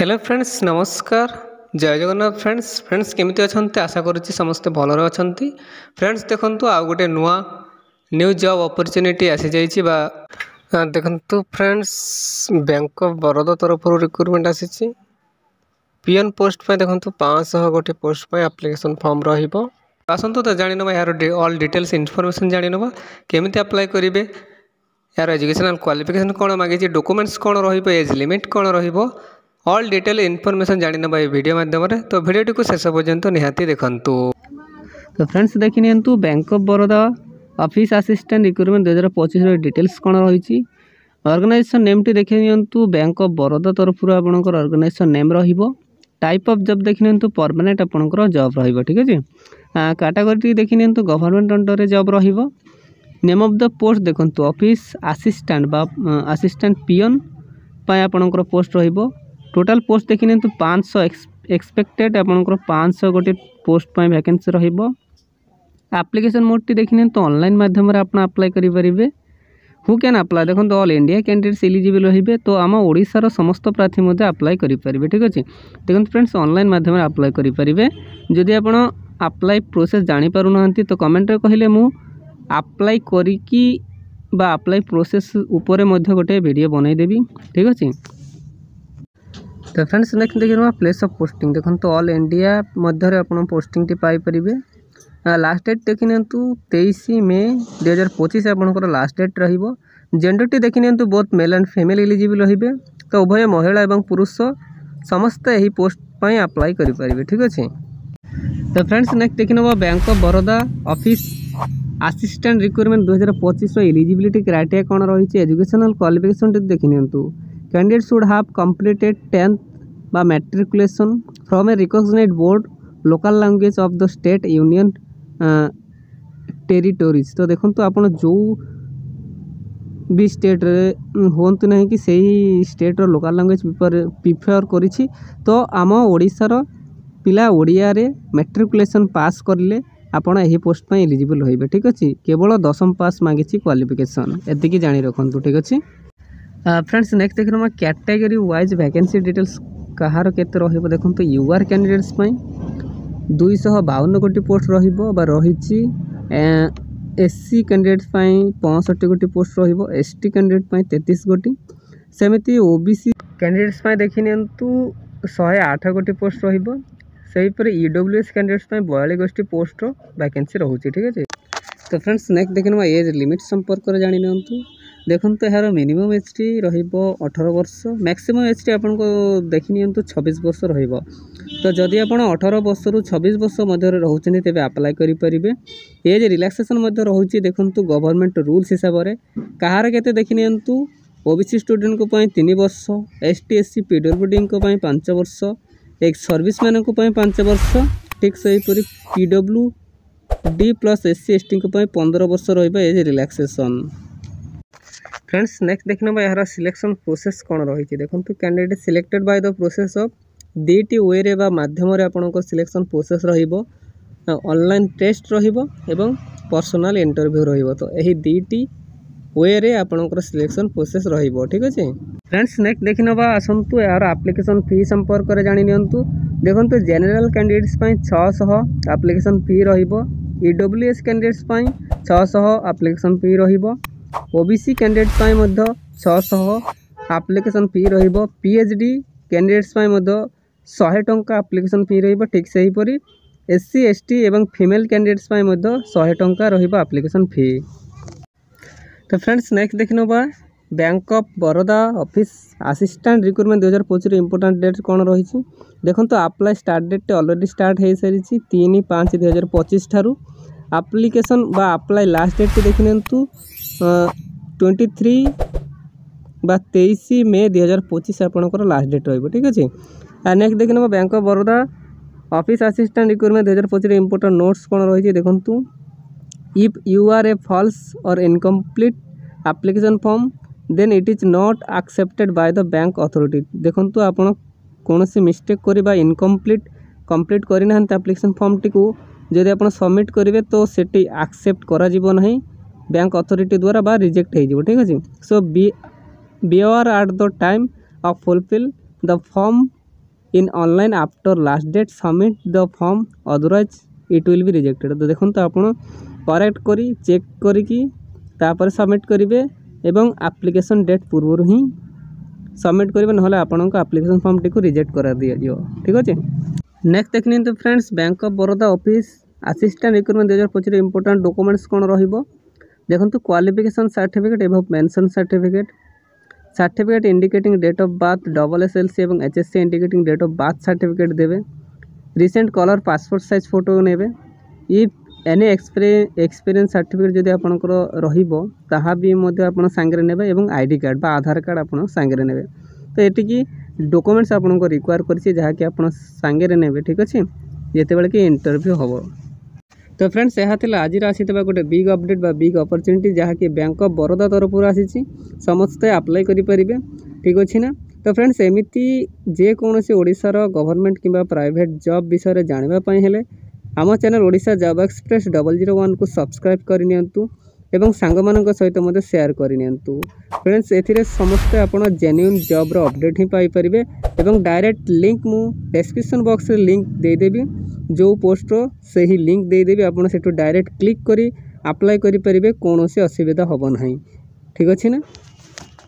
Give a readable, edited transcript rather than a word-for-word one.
Hello friends नमस्कार जय Jagannath friends केमिति अछंती आशा करुच्ची समस्ते भलरे अछंती। फ्रेंड्स देखंतु आ गोटे नुआ न्यू जॉब अपॉर्चुनिटी आसी जाइछि बा देखंतु फ्रेंड्स बैंक ऑफ बरोदा तरफ रिक्रूटमेंट आसीछि पीएन पोस्ट पे देखंतु 500 गोटे पोस्ट पे एप्लिकेशन फॉर्म रहिबो। आसंतु तो जानि नबा यार ऑल डिटेल्स इन्फॉर्मेशन जानि नबा केमिति अप्लाई करिवे यार एजुकेशनल क्वालिफिकेशन कौन मागिछि डॉक्यूमेंट्स कौन रहिबो एज लिमिट कौन रहिबो ऑल डिटेल इनफॉरमेशन जानि नबा ए वीडियो माध्यम तो वीडियो को शेष पर्यंत निहाती देखंतु। तो फ्रेंड्स देखि नियंतु bank of Baroda office assistant recruitment 2025 details कौन रही ऑर्गेनाइजेशन नेम टी देखि नियंतु बैंक ऑफ बरोदा तरफ आपनकर ऑर्गेनाइजेशन नेम रहिबो। टाइप ऑफ जॉब देखि नियंतु परमानेंट आपनकर जॉब रहिबो ठीक अछि। कैटेगरी देखि नियंतु गवर्नमेंट अंडर रे जॉब रहिबो। नेम ऑफ द पोस्ट देखंतु ऑफिस असिस्टेंट बा असिस्टेंट पियन पाय आपनकर पोस्ट रहिबो। टोटल पोस्ट देखि नियंतु 500 एक्सपेक्टेड आपनकर 500 गोटे पोस्ट पाए वैकेंसी रहिबो। एप्लिकेशन मोड टी देखि नियंतु ऑनलाइन माध्यम रे आपन अप्लाई करि परिबे। हु कैन अप्लाई देखंतु ऑल इंडिया कैंडिडेट्स एलिजिबल रहिबे तो आम ओडिसा रो समस्त प्रार्थी मध्ये अप्लाई करि परिबे ठीक अछि। देखंतु फ्रेंड्स ऑनलाइन माध्यम रे अप्लाई करि परिबे। जदि आपन अप्लाई प्रोसेस जानि पारु नहंती तो कमेंट रे कहिले मु अप्लाई करी की बा अप्लाई प्रोसेस ऊपर मध्ये गोटे वीडियो बनाई देबी ठीक अछि। तो फ्रेंड्स नेक्स्ट देखिए प्लेस ऑफ पोस्टिंग देखो ऑल इंडिया मध्य आप पोस्टिंग टी पाई परिबे। लास्ट डेट देखि नियंतु 23 मे 2025 आपनकर लास्ट डेट रहिबो। जेंडर टी देखि नियंतु both male and female eligible रहिबे तो उभय महिला एवं पुरुष समस्त एही पोस्ट पई अप्लाई करि परिबे ठीक अछि। तो फ्रेंड्स नेक्स्ट देखि नबा bank of Baroda office assistant recruitment 2025 eligibility criteria कोन रही एजुकेशनल क्वालिफिकेशन टी देखि नियंतु candidate should have completed 10th by matriculation from a recognized board local language of the state union territories। तो देखो तो आपन जो भी स्टेट होंतु नहीं कि सही स्टेट रो लोकल लैंग्वेज प्रिफर करिछि तो आम ओडिसा रो पिला ओडिया रे मैट्रिकुलेशन पास करले आपण एही पोस्ट पे एलिजिबल होइबे ठीक अछि। केवल 10th पास मागिछि क्वालिफिकेशन एति की जानि रखंतु ठीक अछि। फ्रेंड्स नेक्स्ट देखिरमा कैटेगरी वाइज वैकेंसी डिटेल्स कहार केते रहिबो देखंतु यूआर कैंडिडेट्स पई 252 गोटी पोस्ट रहिबो बा रहिछि। एससी कैंडिडेट्स पई 65 गोटी पोस्ट रहिबो। एसटी कैंडिडेट पई 33 गोटी सेमिति ओबीसी कैंडिडेट्स पई देखि नियंतु 108 गोटी पोस्ट रहिबो। सेही पर ईडब्ल्यूएस कैंडिडेट्स पई 42 गोटी पोस्ट रो वैकेंसी रहुछि ठीक अछि। तो फ्रेंड्स नेक्स्ट देखिनमा एज लिमिट संपर्क रे जानि नियंतु देखंतु यार मिनिमम एज टी रहिबो 18 वर्ष मैक्सिमम एज टी आपन को देखि नियंतु 26 वर्ष रहिबो। तो जदि आपण 18 वर्ष रु 26 वर्ष मध्य रहउछनी तेबे अप्लाई करि परिबे। एज रिलैक्सेशन मध्य रहउछि देखंतु गवर्नमेंट रूल्स हिसाब रे कहार केते देखि नियंतु ओबीसी स्टूडेंट को पई 3 वर्ष एसटी एससी पीडब्ल्यूडी को पई 5 वर्ष एक सर्विसमैन को पई 5 वर्ष ठीक सही परि पीडब्ल्यूडी प्लस एससी एसटी को पई 15 वर्ष रहिबो एज रिलैक्सेशन। फ्रेंड्स नेक्स्ट देखना यार सिलेक्शन प्रोसेस कौन रही देखो candidate selected by the process of दीटी वे रे बा माध्यम रे आपनको सिलेक्शन प्रोसेस रहिबो। ऑनलाइन टेस्ट रहिबो एवं पर्सनल इंटरव्यू रहिबो तो एही दीटी वे रे आपनको सिलेक्शन प्रोसेस रहिबो ठीक अछि। फ्रेंड्स नेक्स्ट देखिनबा आसंतु यार एप्लिकेशन फी संपर्क रे जानि नियंतु देखंतु जनरल कैंडिडेट्स पई 600 एप्लिकेशन फी रहिबो। ईडब्ल्यूएस कैंडिडेट्स पई 600 एप्लिकेशन फी रहिबो। ओबीसी कैंडिडेट पाई मध्य 600 एप्लिकेशन फी रहिबो। पीएचडी कैंडिडेट्स पाई मध्य 100 टंका एप्लिकेशन फी रहिबो ठीक सही परि एससी एसटी एवं फीमेल कैंडिडेट्स पाई मध्य 100 टंका रहिबो एप्लिकेशन फी। तो फ्रेंड्स नेक्स्ट देखिनबा bank of Baroda office assistant recruitment 2025 important date कौन रही देखंतु apply start date already start हो सारी 3/5/2025 ठारू एप्लिकेशन बा अप्लाई लास्ट डेट देखि नियंतु 23 मे 2025 आपनकर लास्ट डेट रहिबो ठीक अछि। नेक्स्ट देखिनबा bank of Baroda office assistant recruitment 2025 important notes कोन रही देखंतु if you are a false or incomplete application form then it is not accepted by the bank authority देखंतु आपण कोनोसी मिस्टेक करिबा इनकम्प्लीट कंप्लीट करि नहन एप्लिकेशन फॉर्म टी को जदि आपण सबमिट करिवे तो सेटी एक्सेप्ट करा जिवो नहीं बैंक अथॉरिटी द्वारा बा रिजेक्ट हो ठीक अछि। So be are at the time of fulfil the form in online after last date submit the form otherwise it will be rejected. तो देखो आप करेक्ट करी चेक करिकी तापर सबमिट करेंगे एवं एप्लिकेशन डेट पूर्व ही सबमिट करेंगे ना आपण एप्लिकेशन फॉर्म टी रिजेक्ट करा दिया जाओ। ठीक अच्छे। नेक्स्ट देखनी तो friends bank of Baroda office assistant recruitment 2025 important documents कौन रहिबो देखो क्वालिफिकेशन सर्टिफिकेट एवं pension certificate certificate indicating date of birth SSLC एवं HSC indicating date of birth certificate देवे recent colour passport size photo नेबे इफ एनी एक्सपीरियंस सर्टिफिकेट जदि आपनकर रहिबो ताहा भी मध्ये आपण सांगरे नेबे एवं आईडी कार्ड बा आधार कार्ड आपण सांगरे नेबे। तो एटिकी डॉक्यूमेंट्स आपन को रिक्वायर करछि जहा कि आपण सांगरे नेबे। ठीक अछि जेते बेले कि इंटरव्यू हबो। तो फ्रेंड्स यह आज आसीथिबा गोटे बिग अपडेट बा बिग अपॉर्चुनिटी जहाँकि बैंक ऑफ बड़ौदा तरफ आसी समस्ते अप्लाई करेंगे। ठीक अच्छे ना। तो फ्रेंड्स एमती जेकोसी ओडिशार गवर्नमेंट किंबा प्राइवेट जॉब विषय जानापी हेले आम चैनल ओडिशा जॉब एक्सप्रेस 001 को सब्सक्राइब करनी एवं सांग मान सहित मत शेयर करनी। फ्रेंड्स ए समस्ते आप जेन्युइन जॉब अपडेट ही पाइपर एवं डायरेक्ट लिंक मु डिस्क्रिप्शन बॉक्स रे लिंक देदेवी जो पोस्टर से ही लिंक देदेवी आपड़ से डायरेक्ट क्लिक करी अप्लाई करेंगे कौन असुविधा हम ना। ठीक अच्छे ना।